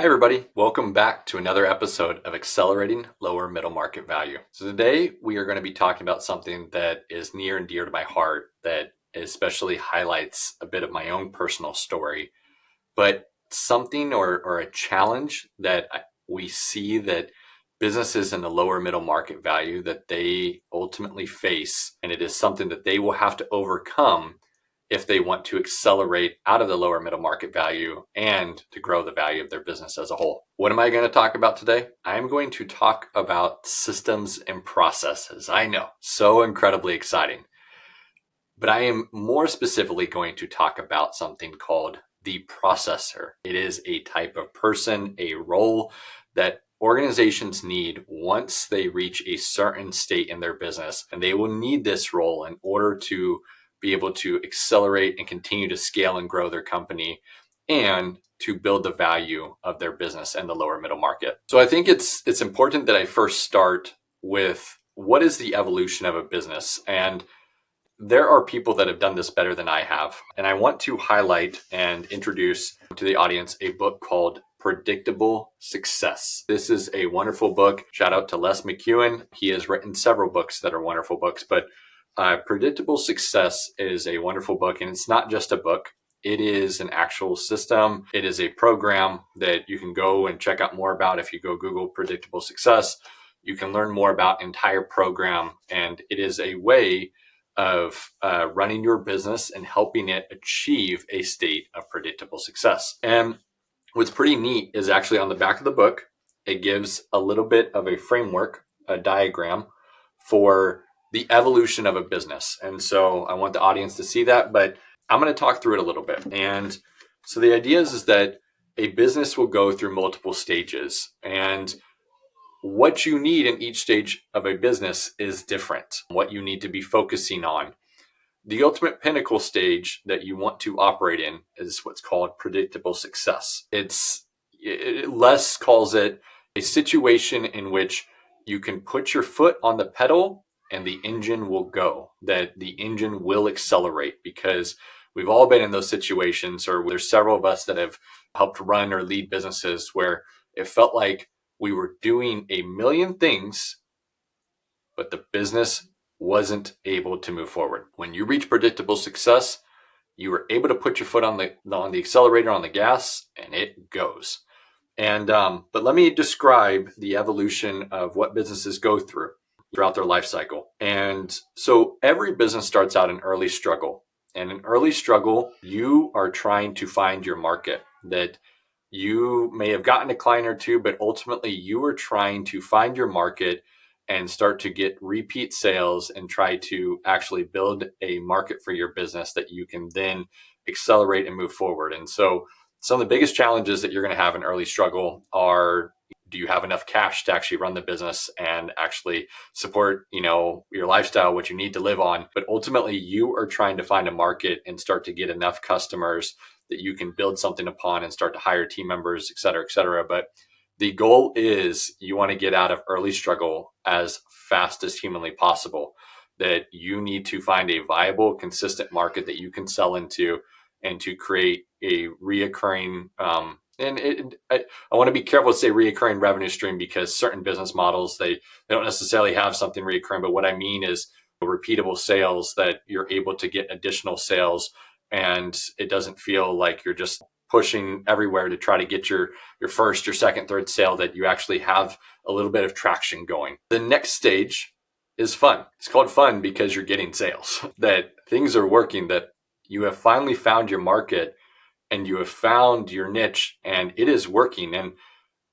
Hi everybody, welcome back to another episode of Accelerating Lower Middle Market Value. So today we are going to be talking about something that is near and dear to my heart that especially highlights a bit of my own personal story, but something or a challenge that we see that businesses in the lower middle market value that they ultimately face, and it is something that they will have to overcome if they want to accelerate out of the lower middle market value and to grow the value of their business as a whole. What am I going to talk about today? I'm going to talk about systems and processes. I know, so incredibly exciting. But I am more specifically going to talk about something called the processor. It is a type of person, a role that organizations need once they reach a certain state in their business, and they will need this role in order to be able to accelerate and continue to scale and grow their company and to build the value of their business in the lower middle market. So I think it's important that I first start with what is the evolution of a business. And there are people that have done this better than I have. And I want to highlight and introduce to the audience a book called Predictable Success. This is a wonderful book. Shout out to Les McKeown. He has written several books that are wonderful books, but Predictable Success is a wonderful book. And it's not just a book. It is an actual system. It is a program that you can go and check out more about. If you go Google Predictable Success, you can learn more about entire program. And it is a way of running your business and helping it achieve a state of predictable success. And what's pretty neat is actually on the back of the book, it gives a little bit of a framework, a diagram for the evolution of a business. And so I want the audience to see that, but I'm going to talk through it a little bit. And so the idea is that a business will go through multiple stages, and what you need in each stage of a business is different. What you need to be focusing on. The ultimate pinnacle stage that you want to operate in is what's called predictable success. Les calls it a situation in which you can put your foot on the pedal and the engine will go, that the engine will accelerate, because we've all been in those situations, or there's several of us that have helped run or lead businesses where it felt like we were doing a million things, but the business wasn't able to move forward. When you reach predictable success, you were able to put your foot on the accelerator, on the gas, and it goes. And but let me describe the evolution of what businesses go through throughout their life cycle. And so every business starts out in early struggle. And in early struggle, you are trying to find your market. That you may have gotten a client or two, but ultimately you are trying to find your market and start to get repeat sales and try to actually build a market for your business that you can then accelerate and move forward. And so some of the biggest challenges that you're going to have in early struggle are, do you have enough cash to actually run the business and actually support, your lifestyle, what you need to live on? But ultimately you are trying to find a market and start to get enough customers that you can build something upon and start to hire team members, et cetera, et cetera. But the goal is you want to get out of early struggle as fast as humanly possible, that you need to find a viable, consistent market that you can sell into and to create a reoccurring, I want to be careful to say reoccurring revenue stream, because certain business models, they don't necessarily have something reoccurring. But what I mean is repeatable sales, that you're able to get additional sales and it doesn't feel like you're just pushing everywhere to try to get your first, your second, third sale, that you actually have a little bit of traction going. The next stage is fun. It's called fun because you're getting sales, that things are working, that you have finally found your market and you have found your niche and it is working. And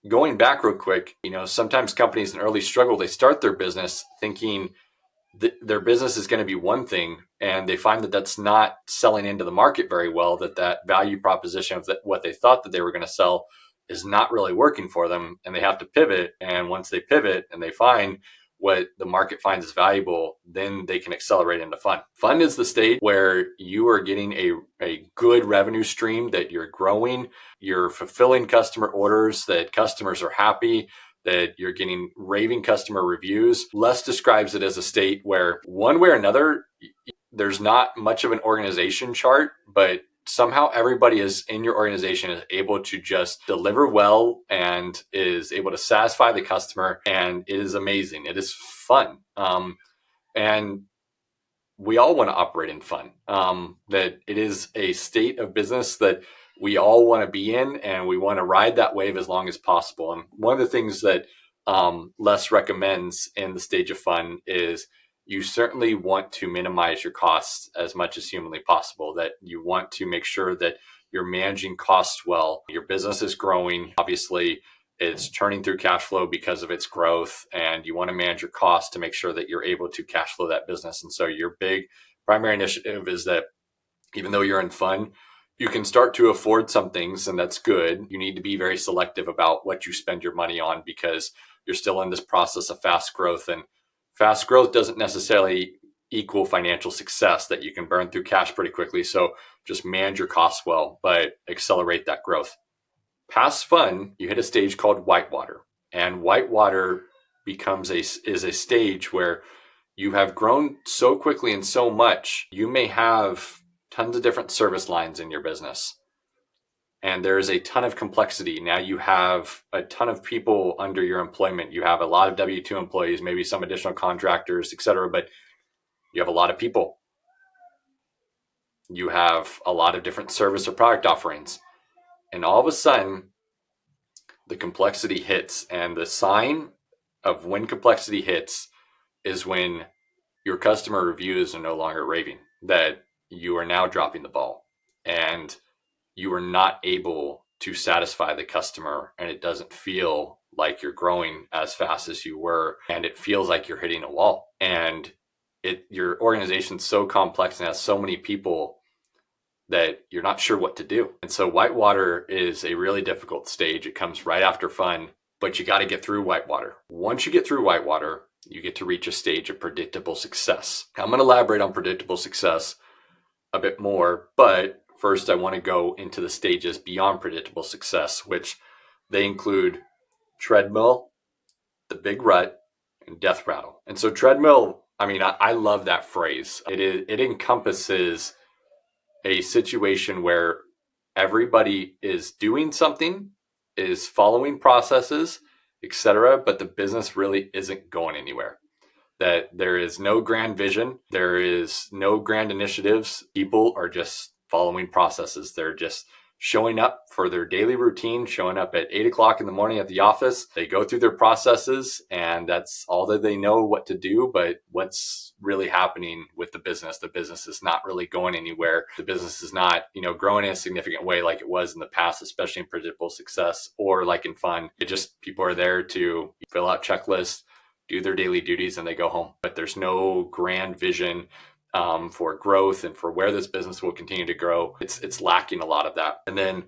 going back real quick, sometimes companies in early struggle, they start their business thinking their business is going to be one thing, and they find that that's not selling into the market very well, that value proposition of what they thought that they were going to sell is not really working for them, and they have to pivot. And once they pivot and they find what the market finds is valuable, then they can accelerate into fun. Fun is the stage where you are getting a good revenue stream, that you're growing, you're fulfilling customer orders, that customers are happy, that you're getting raving customer reviews. Les describes it as a state where one way or another, there's not much of an organization chart, but somehow everybody is in your organization is able to just deliver well and is able to satisfy the customer, and it is amazing. It is fun. And we all want to operate in fun. That it is a state of business that we all want to be in, and we want to ride that wave as long as possible. And one of the things that Les recommends in the stage of fun is you certainly want to minimize your costs as much as humanly possible. That you want to make sure that you're managing costs well. Your business is growing. Obviously, it's turning through cash flow because of its growth, and you want to manage your costs to make sure that you're able to cash flow that business. And so your big primary initiative is that even though you're in fun, you can start to afford some things, and that's good. You need to be very selective about what you spend your money on because you're still in this process of fast growth, and fast growth doesn't necessarily equal financial success, that you can burn through cash pretty quickly. So just manage your costs well, but accelerate that growth. Past fun, you hit a stage called Whitewater, and Whitewater is a stage where you have grown so quickly and so much. You may have tons of different service lines in your business, and there is a ton of complexity. Now you have a ton of people under your employment. You have a lot of W-2 employees, maybe some additional contractors, etc. But you have a lot of people. You have a lot of different service or product offerings, and all of a sudden the complexity hits. And the sign of when complexity hits is when your customer reviews are no longer raving, that you are now dropping the ball and you are not able to satisfy the customer, and it doesn't feel like you're growing as fast as you were, and it feels like you're hitting a wall. And your organization's so complex and has so many people that you're not sure what to do. And so Whitewater is a really difficult stage. It comes right after fun, but you got to get through Whitewater. Once you get through Whitewater, you get to reach a stage of predictable success. I'm going to elaborate on predictable success a bit more, but first I want to go into the stages beyond predictable success, which they include treadmill, the big rut, and death rattle. And so treadmill, I love that phrase. It encompasses a situation where everybody is doing something, is following processes, etc., but the business really isn't going anywhere. That there is no grand vision, there is no grand initiatives. People are just following processes. They're just showing up for their daily routine, showing up at 8 o'clock in the morning at the office. They go through their processes, and that's all that they know what to do. But what's really happening with the business is not really going anywhere. The business is not, growing in a significant way like it was in the past, especially in predictable success or like in fun. It just, people are there to fill out checklists, do their daily duties, and they go home. But there's no grand vision for growth and for where this business will continue to grow. It's lacking a lot of that. And then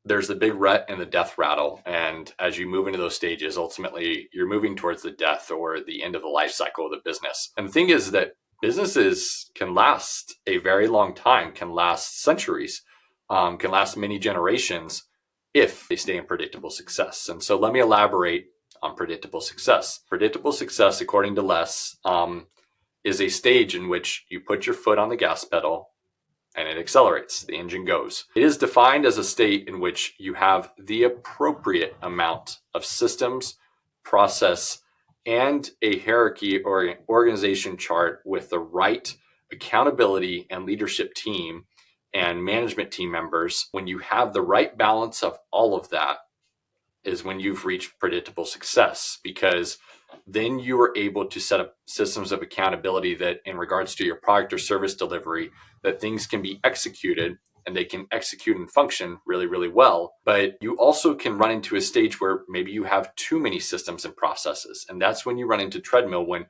there's the big rut and the death rattle. And as you move into those stages, ultimately you're moving towards the death or the end of the life cycle of the business. And the thing is that businesses can last a very long time, can last centuries, can last many generations if they stay in predictable success. And so let me elaborate on predictable success. Predictable success, according to Les, is a stage in which you put your foot on the gas pedal and it accelerates, the engine goes. It is defined as a state in which you have the appropriate amount of systems, process, and a hierarchy or organization chart with the right accountability and leadership team and management team members. When you have the right balance of all of that is when you've reached predictable success, because then you are able to set up systems of accountability that in regards to your product or service delivery, that things can be executed and they can execute and function really, really well. But you also can run into a stage where maybe you have too many systems and processes. And that's when you run into treadmill, when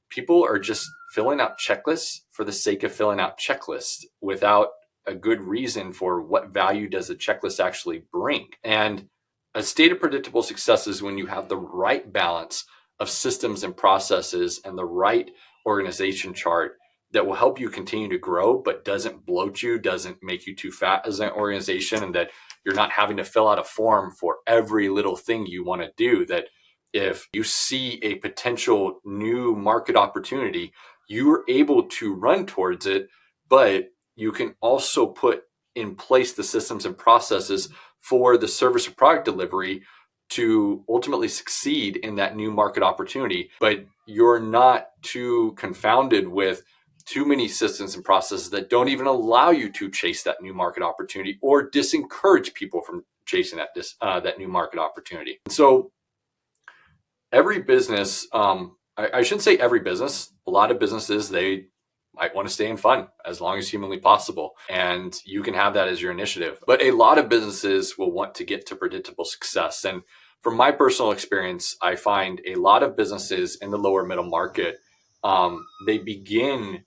people are just filling out checklists for the sake of filling out checklists without a good reason for what value does the checklist actually bring. And a state of predictable success is when you have the right balance of systems and processes and the right organization chart that will help you continue to grow, but doesn't bloat you, doesn't make you too fat as an organization, and that you're not having to fill out a form for every little thing you want to do. That if you see a potential new market opportunity, you are able to run towards it, but you can also put in place the systems and processes for the service or product delivery to ultimately succeed in that new market opportunity. But you're not too confounded with too many systems and processes that don't even allow you to chase that new market opportunity or disencourage people from chasing that new market opportunity. And so every business, I shouldn't say every business, a lot of businesses, they might want to stay in fun as long as humanly possible. And you can have that as your initiative. But a lot of businesses will want to get to predictable success. And from my personal experience, I find a lot of businesses in the lower middle market, they begin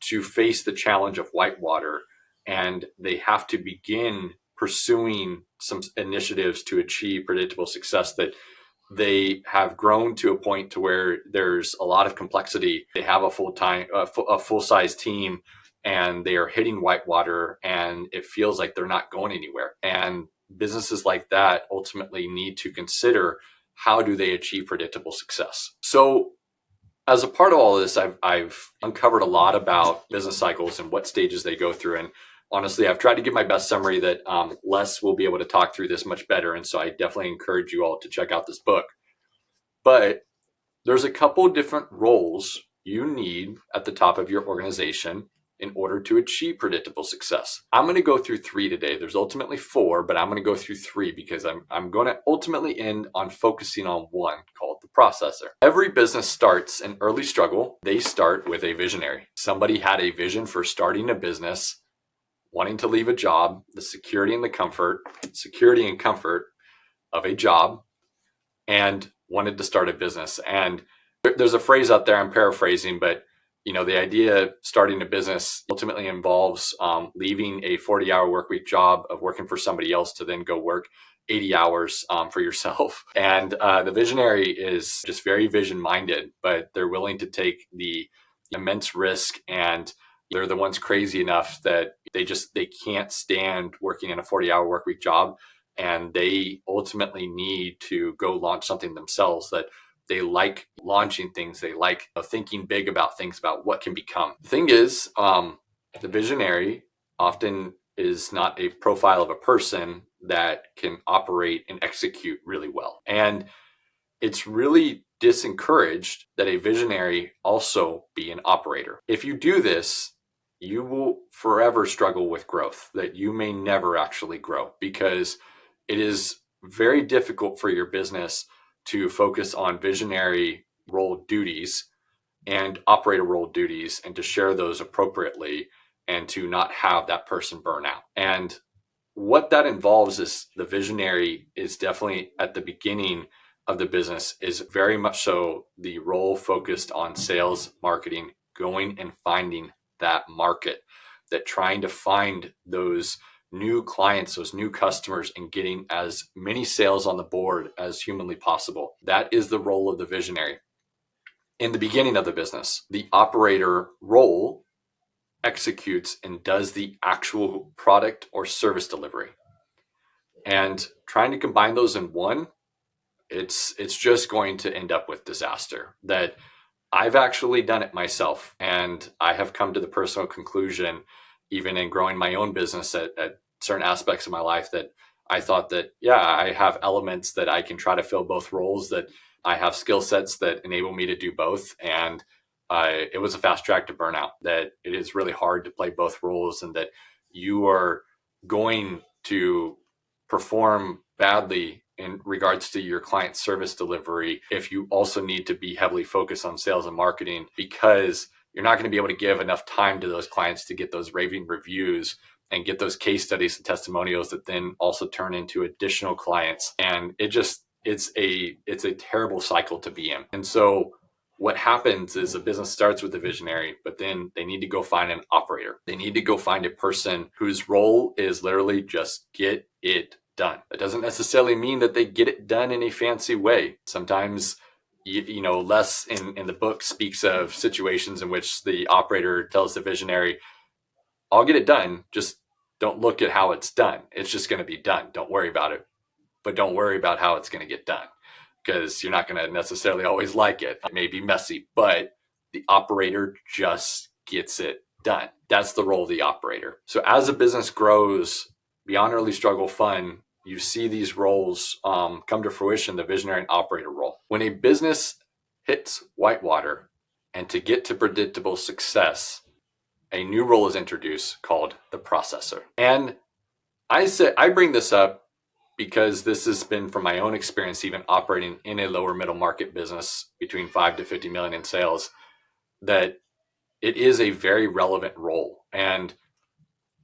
to face the challenge of Whitewater, and they have to begin pursuing some initiatives to achieve predictable success that they have grown to a point to where there's a lot of complexity. They have a full-size team, and they are hitting Whitewater, and it feels like they're not going anywhere. And businesses like that ultimately need to consider, how do they achieve predictable success? So as a part of all of this, I've uncovered a lot about business cycles and what stages they go through. And honestly, I've tried to give my best summary that Les will be able to talk through this much better. And so I definitely encourage you all to check out this book. But there's a couple different roles you need at the top of your organization in order to achieve predictable success. I'm going to go through 3 today. There's ultimately 4, but I'm going to go through 3 because I'm going to ultimately end on focusing on one, called the processor. Every business starts an early struggle. They start with a visionary. Somebody had a vision for starting a business, wanting to leave a job, the security and comfort of a job, and wanted to start a business. And there's a phrase out there, I'm paraphrasing, but the idea of starting a business ultimately involves leaving a 40-hour work week job of working for somebody else to then go work 80 hours for yourself. And the visionary is just very vision minded, but they're willing to take the immense risk, and they're the ones crazy enough that they can't stand working in a 40-hour work week job. And they ultimately need to go launch something themselves, that they like launching things. They like thinking big about things, about what can become. The thing is, the visionary often is not a profile of a person that can operate and execute really well. And it's really disencouraged that a visionary also be an operator. If you do this, you will forever struggle with growth, that you may never actually grow, because it is very difficult for your business to focus on visionary role duties and operator role duties, and to share those appropriately, and to not have that person burn out. And what that involves is, the visionary is definitely at the beginning of the business, is very much so the role focused on sales, marketing, going and finding that market, that trying to find those new clients, those new customers, and getting as many sales on the board as humanly possible. That is the role of the visionary. In the beginning of the business, the operator role executes and does the actual product or service delivery. And trying to combine those in one, it's just going to end up with disaster. That I've actually done it myself, and I have come to the personal conclusion, even in growing my own business at certain aspects of my life, that I thought that, yeah, I have elements that I can try to fill both roles, that I have skill sets that enable me to do both. And it was a fast track to burnout, that it is really hard to play both roles, and that you are going to perform badly in regards to your client service delivery if you also need to be heavily focused on sales and marketing, because you're not going to be able to give enough time to those clients to get those raving reviews and get those case studies and testimonials that then also turn into additional clients. And it's a terrible cycle to be in. And so what happens is, a business starts with a visionary, but then they need to go find an operator. They need to go find a person whose role is literally just get it done. That doesn't necessarily mean that they get it done in a fancy way. Sometimes, Les in the book speaks of situations in which the operator tells the visionary, I'll get it done, just don't look at how it's done. It's just going to be done. Don't worry about it. But don't worry about how it's going to get done, because you're not going to necessarily always like it. It may be messy, but the operator just gets it Done. That's the role of the operator. So as a business grows beyond early struggle fund, you see these roles come to fruition, the visionary and operator role. When a business hits Whitewater and to get to predictable success, a new role is introduced called the processor. And I bring this up because this has been from my own experience, even operating in a lower middle market business between 5 to 50 million in sales, that it is a very relevant role. And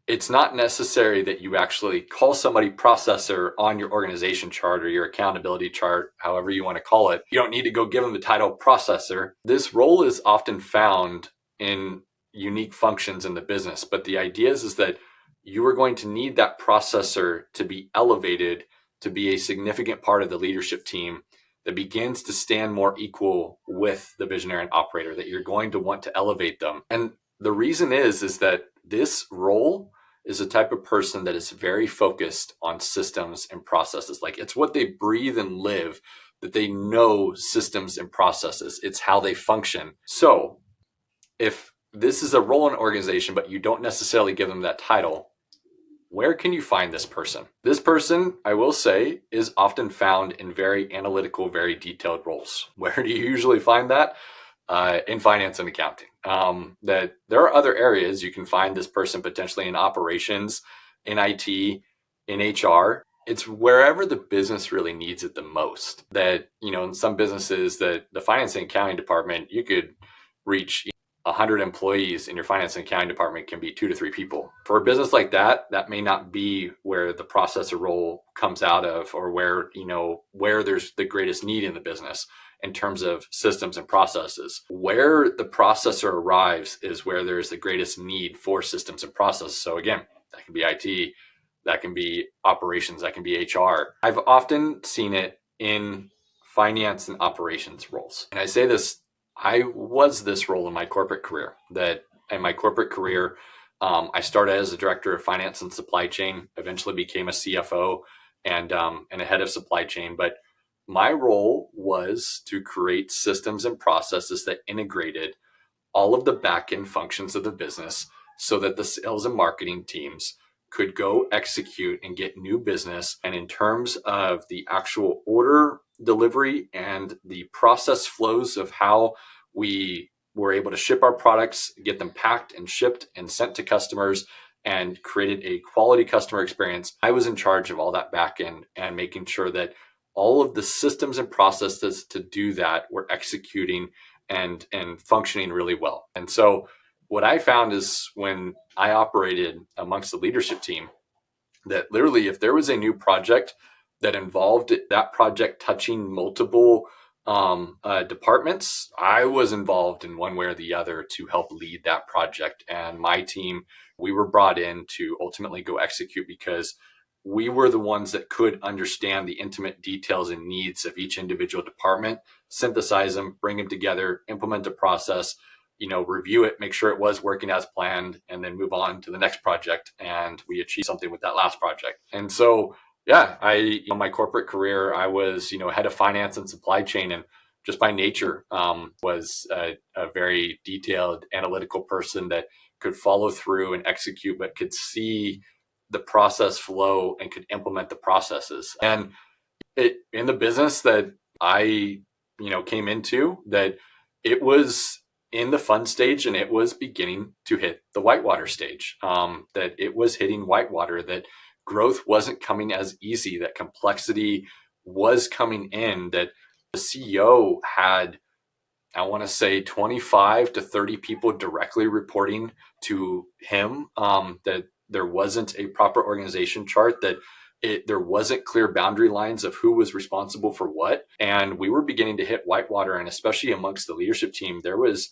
it's not necessary that you actually call somebody processor on your organization chart or your accountability chart, however you want to call it. You don't need to go give them the title processor. This role is often found in unique functions in the business, but the idea is that you are going to need that processor to be elevated to be a significant part of the leadership team that begins to stand more equal with the visionary and operator, that you're going to want to elevate them. And the reason is that this role is a type of person that is very focused on systems and processes. Like, it's what they breathe and live, that they know systems and processes. It's how they function. So if this is a role in an organization, but you don't necessarily give them that title, where can you find this person? This person, I will say, is often found in very analytical, very detailed roles. Where do you usually find that? In finance and accounting. That there are other areas you can find this person potentially in operations, in IT, in HR. It's wherever the business really needs it the most. That, in some businesses, that the finance and accounting department, you could reach 100 employees in your finance and accounting department can be 2 to 3 people. For a business like that, that may not be where the processor role comes out of, or where there's the greatest need in the business in terms of systems and processes. Where the processor arrives is where there's the greatest need for systems and processes. So again, that can be IT, that can be operations, that can be HR. I've often seen it in finance and operations roles. And I say this, I was this role in my corporate career. I started as a director of finance and supply chain, eventually became a CFO and a head of supply chain. But my role was to create systems and processes that integrated all of the back end functions of the business so that the sales and marketing teams could go execute and get new business. And in terms of the actual order delivery and the process flows of how we were able to ship our products, get them packed and shipped and sent to customers, and created a quality customer experience, I was in charge of all that back end and making sure that all of the systems and processes to do that were executing and functioning really well. And so what I found is, when I operated amongst the leadership team, that literally if there was a new project that involved that project touching multiple departments, I was involved in one way or the other to help lead that project. And my team, we were brought in to ultimately go execute, because we were the ones that could understand the intimate details and needs of each individual department, synthesize them, bring them together, implement a process, review it, make sure it was working as planned, and then move on to the next project. And we achieved something with that last project. And so, yeah, my corporate career, I was, head of finance and supply chain, and just by nature, was a very detailed analytical person that could follow through and execute, but could see the process flow and could implement the processes. And in the business that I, came into, that it was in the fund stage and it was beginning to hit the Whitewater stage, that it was hitting Whitewater, that growth wasn't coming as easy, that complexity was coming in, that the CEO had, I want to say, 25 to 30 people directly reporting to him, that there wasn't a proper organization chart, that there wasn't clear boundary lines of who was responsible for what. And we were beginning to hit Whitewater, and especially amongst the leadership team, there was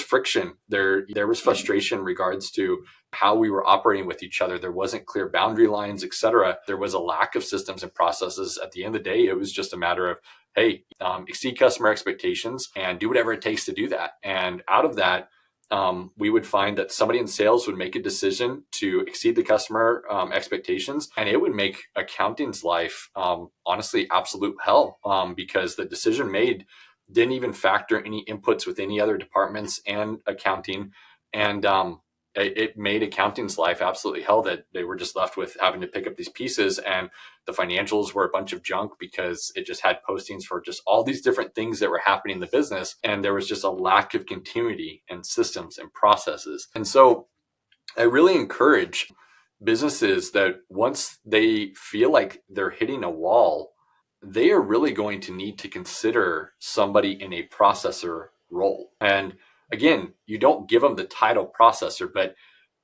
friction. There was frustration in regards to how we were operating with each other. There wasn't clear boundary lines, etc. There was a lack of systems and processes. At the end of the day, it was just a matter of, hey, exceed customer expectations and do whatever it takes to do that. And out of that, we would find that somebody in sales would make a decision to exceed the customer expectations, and it would make accounting's life, honestly, absolute hell, because the decision made didn't even factor any inputs with any other departments and accounting. And it made accounting's life absolutely hell, that they were just left with having to pick up these pieces, and the financials were a bunch of junk because it just had postings for just all these different things that were happening in the business. And there was just a lack of continuity and systems and processes. And so I really encourage businesses that once they feel like they're hitting a wall, they are really going to need to consider somebody in a processor role. And again, you don't give them the title processor, but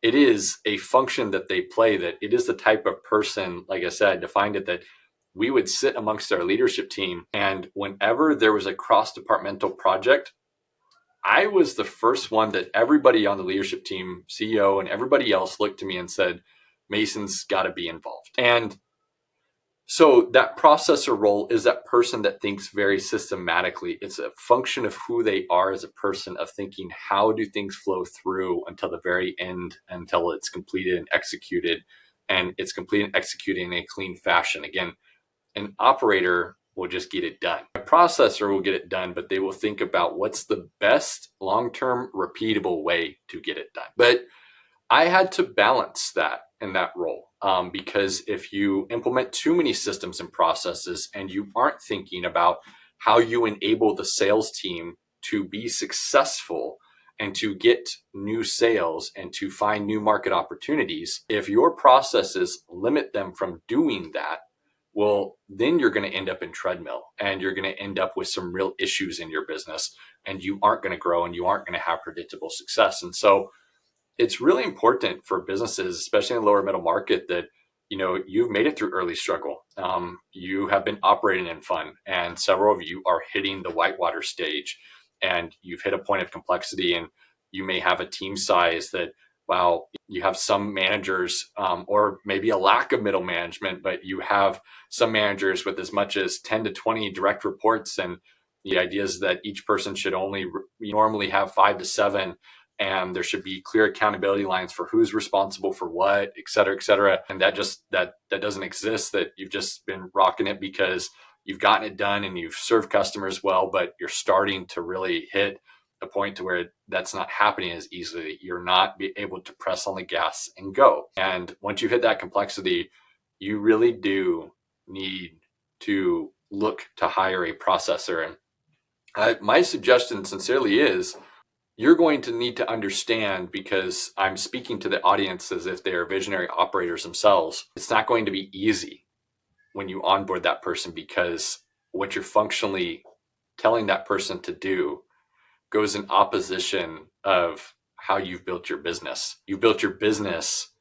it is a function that they play, that it is the type of person, like I said, I defined it, that we would sit amongst our leadership team. And whenever there was a cross-departmental project, I was the first one that everybody on the leadership team, CEO, and everybody else looked to me and said, Mason's got to be involved. And so that processor role is that person that thinks very systematically. It's a function of who they are as a person, of thinking, how do things flow through until the very end, until it's completed and executed, and it's completed and executed in a clean fashion. Again, an operator will just get it done. A processor will get it done, but they will think about what's the best long-term repeatable way to get it done. But I had to balance that in that role, because if you implement too many systems and processes and you aren't thinking about how you enable the sales team to be successful and to get new sales and to find new market opportunities, if your processes limit them from doing that, well, then you're going to end up in treadmill, and you're going to end up with some real issues in your business, and you aren't going to grow, and you aren't going to have predictable success. And so it's really important for businesses, especially in the lower middle market, that you've made it through early struggle. You have been operating in fun, and several of you are hitting the Whitewater stage, and you've hit a point of complexity, and you may have a team size that, wow, you have some managers, or maybe a lack of middle management, but you have some managers with as much as 10 to 20 direct reports, and the idea is that each person should only normally have 5 to 7, and there should be clear accountability lines for who's responsible for what, et cetera, et cetera. And that doesn't exist, that you've just been rocking it because you've gotten it done and you've served customers well, but you're starting to really hit a point to where that's not happening as easily. You're not be able to press on the gas and go. And once you hit that complexity, you really do need to look to hire a processor. And my suggestion sincerely is, you're going to need to understand, because I'm speaking to the audience as if they are visionary operators themselves. It's not going to be easy when you onboard that person, because what you're functionally telling that person to do goes in opposition of how you've built your business. You built your business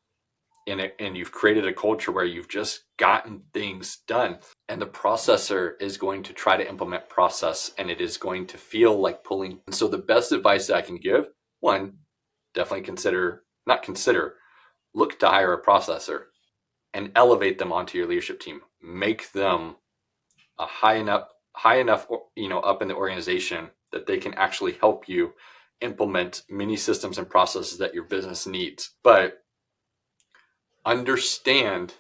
in it, and you've created a culture where you've just gotten things done. And the processor is going to try to implement process, and it is going to feel like pulling. And so the best advice that I can give, one, definitely look to hire a processor and elevate them onto your leadership team. Make them a high enough, up in the organization that they can actually help you implement many systems and processes that your business needs. But understand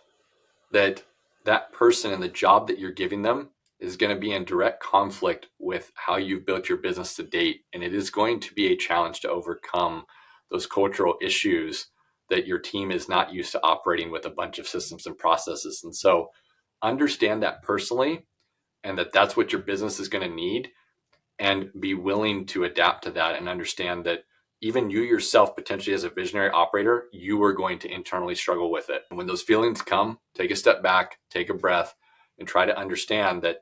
that that person and the job that you're giving them is going to be in direct conflict with how you've built your business to date. And it is going to be a challenge to overcome those cultural issues that your team is not used to operating with a bunch of systems and processes. And so understand that personally, and that that's what your business is going to need, and be willing to adapt to that, and understand that even you yourself, potentially as a visionary operator, you are going to internally struggle with it. And when those feelings come, take a step back, take a breath, and try to understand that,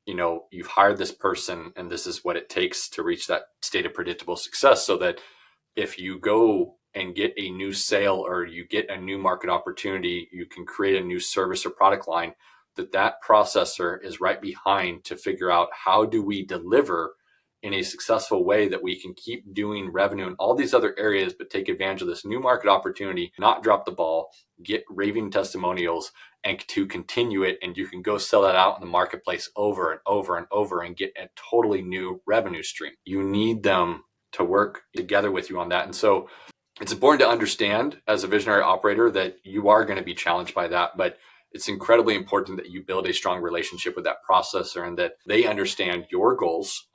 you've hired this person, and this is what it takes to reach that state of predictable success, so that if you go and get a new sale, or you get a new market opportunity, you can create a new service or product line, that processor is right behind to figure out, how do we deliver in a successful way that we can keep doing revenue in all these other areas, but take advantage of this new market opportunity, not drop the ball, get raving testimonials, and to continue it. And you can go sell that out in the marketplace over and over and over, and get a totally new revenue stream. You need them to work together with you on that. And so it's important to understand, as a visionary operator, that you are going to be challenged by that, but it's incredibly important that you build a strong relationship with that processor, and that they understand your goals,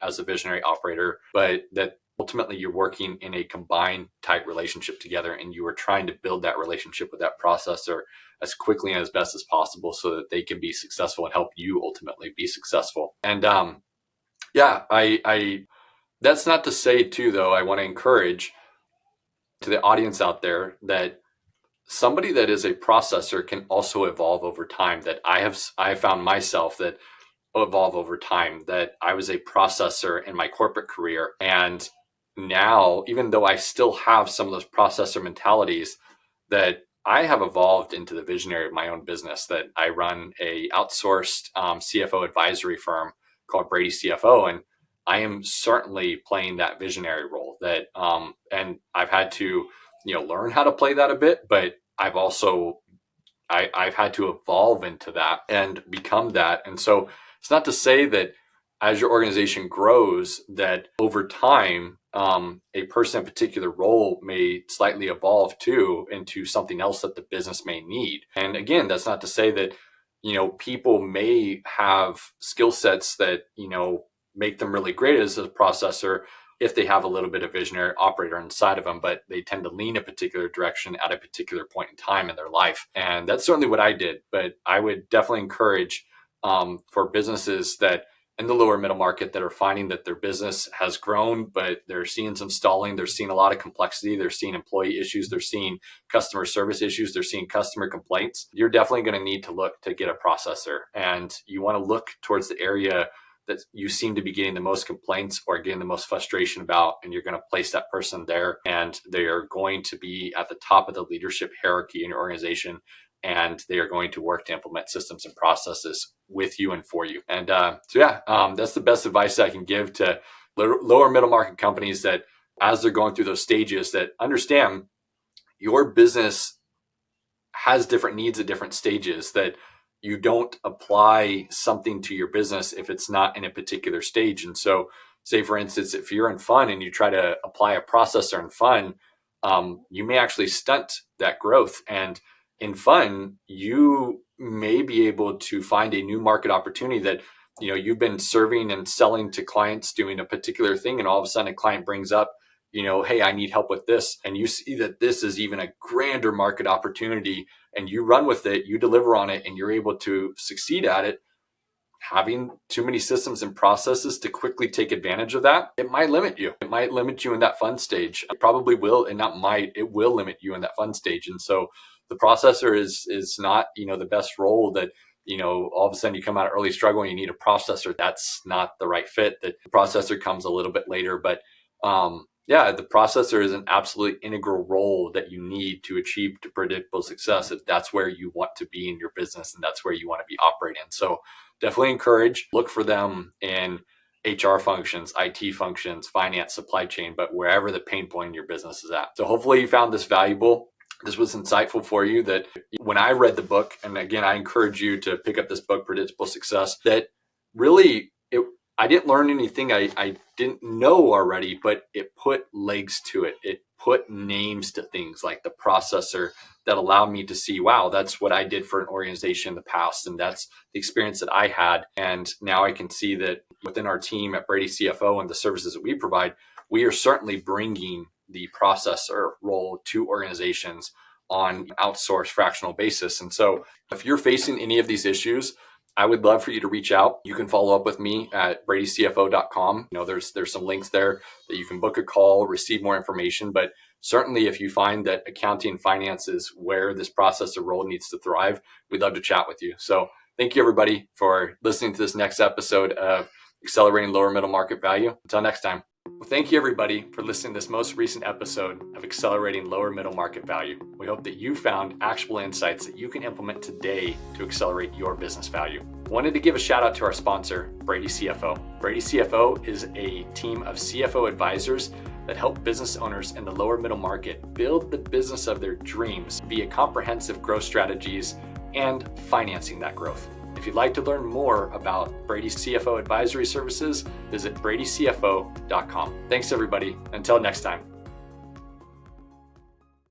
as a visionary operator, but that ultimately you're working in a combined tight relationship together, and you are trying to build that relationship with that processor as quickly and as best as possible so that they can be successful and help you ultimately be successful. And I that's not to say too, though, I want to encourage to the audience out there that somebody that is a processor can also evolve over time. That I have found myself that evolve over time, that I was a processor in my corporate career, and now, even though I still have some of those processor mentalities, that I have evolved into the visionary of my own business. That I run a outsourced CFO advisory firm called Brady CFO, and I am certainly playing that visionary role. That and I've had to learn how to play that a bit, but I've had to evolve into that and become that. And so it's not to say that as your organization grows, that over time, a person in a particular role may slightly evolve too into something else that the business may need. And again, that's not to say that, people may have skill sets that, make them really great as a processor if they have a little bit of visionary operator inside of them, but they tend to lean a particular direction at a particular point in time in their life. And that's certainly what I did. But I would definitely encourage for businesses that in the lower middle market that are finding that their business has grown, but they're seeing some stalling, they're seeing a lot of complexity, they're seeing employee issues, they're seeing customer service issues, they're seeing customer complaints. You're definitely going to need to look to get a processor, and you want to look towards the area that you seem to be getting the most complaints or getting the most frustration about, and you're going to place that person there, and they are going to be at the top of the leadership hierarchy in your organization, and they are going to work to implement systems and processes with you and for you. And that's the best advice I can give to lower middle market companies, that as they're going through those stages, that understand your business has different needs at different stages, that you don't apply something to your business if it's not in a particular stage. And so, say for instance, if you're in fun and you try to apply a processor in fun, you may actually stunt that growth. And in fun, you may be able to find a new market opportunity that you've been serving and selling to clients doing a particular thing, and all of a sudden a client brings up, hey, I need help with this, and you see that this is even a grander market opportunity, and you run with it, you deliver on it, and you're able to succeed at it. Having too many systems and processes to quickly take advantage of that, it might limit you. It might limit you in that fun stage. It probably will, and not might, it will limit you in that fun stage. And so the processor is not, the best role that, all of a sudden you come out of early struggle and you need a processor. That's not the right fit. That the processor comes a little bit later, but the processor is an absolutely integral role that you need to achieve predictable success if that's where you want to be in your business and that's where you want to be operating. So definitely look for them in HR functions, IT functions, finance, supply chain, but wherever the pain point in your business is at. So hopefully you found this valuable. This was insightful for you. That when I read the book, and again, I encourage you to pick up this book, Predictable Success, that really I didn't learn anything I didn't know already, but it put legs to it. It put names to things like the processor that allowed me to see, wow, that's what I did for an organization in the past. And that's the experience that I had. And now I can see that within our team at Brady CFO and the services that we provide, we are certainly bringing the processor role to organizations on an outsourced fractional basis. And so if you're facing any of these issues, I would love for you to reach out. You can follow up with me at bradycfo.com. There's some links there that you can book a call, receive more information. But certainly if you find that accounting and finance is where this processor role needs to thrive, we'd love to chat with you. So thank you, everybody, for listening to this next episode of Accelerating Lower Middle Market Value. Until next time. Well, thank you, everybody, for listening to this most recent episode of Accelerating Lower Middle Market Value. We hope that you found actionable insights that you can implement today to accelerate your business value. Wanted to give a shout out to our sponsor, Brady CFO. Brady CFO is a team of CFO advisors that help business owners in the lower middle market build the business of their dreams via comprehensive growth strategies and financing that growth. If you'd like to learn more about Brady CFO advisory services, visit bradycfo.com. Thanks, everybody. Until next time.